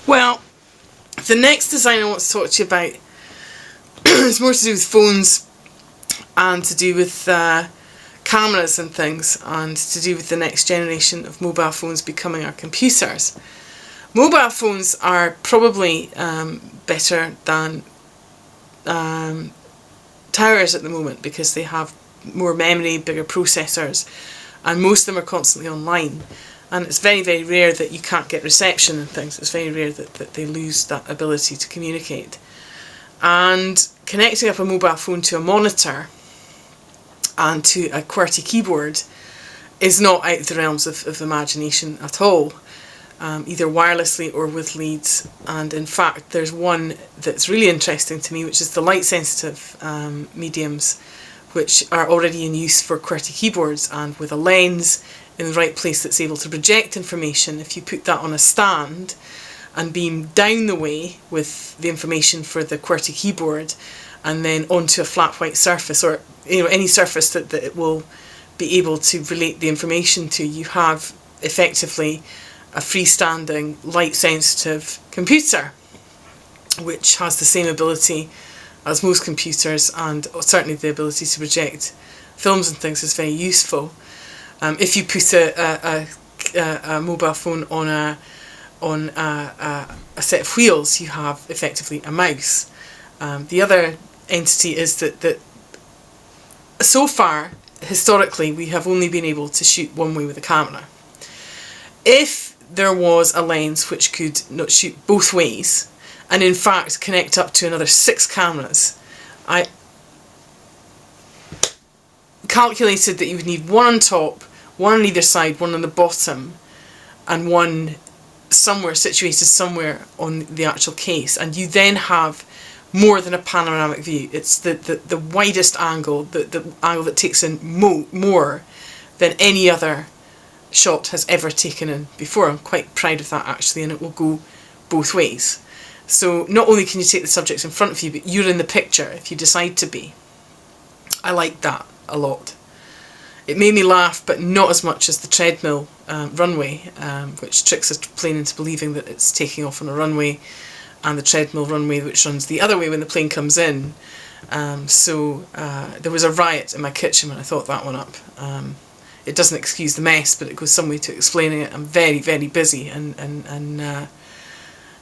Well, the next design I want to talk to you about is more to do with phones and to do with cameras and things, and to do with the next generation of mobile phones becoming our computers. Mobile phones are probably better than towers at the moment because they have more memory, bigger processors, and most of them are constantly online. And it's very, very rare that you can't get reception and things. It's very rare that they lose that ability to communicate. And connecting up a mobile phone to a monitor and to a QWERTY keyboard is not out of the realms of imagination at all, either wirelessly or with leads. And in fact, there's one that's really interesting to me, which is the light sensitive mediums, which are already in use for QWERTY keyboards, and with a lens in the right place that's able to project information. If you put that on a stand and beam down the way with the information for the QWERTY keyboard and then onto a flat white surface, or any surface that it will be able to relate the information to, you have effectively a freestanding light sensitive computer, which has the same ability as most computers, and certainly the ability to project films and things is very useful. If you put a mobile phone on a set of wheels, you have effectively a mouse. The other entity is that so far, historically, we have only been able to shoot one way with a camera. If there was a lens which could not shoot both ways, and in fact connect up to another 6 cameras, I calculated that you would need one on top, one on either side, one on the bottom, and one situated somewhere on the actual case, and you then have more than a panoramic view. It's the widest angle, the angle that takes in more than any other shot has ever taken in before. I'm quite proud of that actually, and it will go both ways. So not only can you take the subjects in front of you, but you're in the picture if you decide to be. I like that a lot. It made me laugh, but not as much as the treadmill runway, which tricks a plane into believing that it's taking off on a runway, and the treadmill runway which runs the other way when the plane comes in. So there was a riot in my kitchen when I thought that one up. It doesn't excuse the mess, but it goes some way to explaining it. I'm very, very busy, and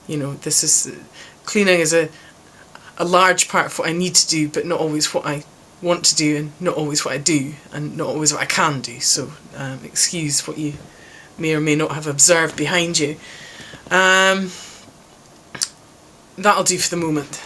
this is cleaning is a large part of what I need to do, but not always what I want to do, and not always what I do, and not always what I can do. So excuse what you may or may not have observed behind you. That'll do for the moment.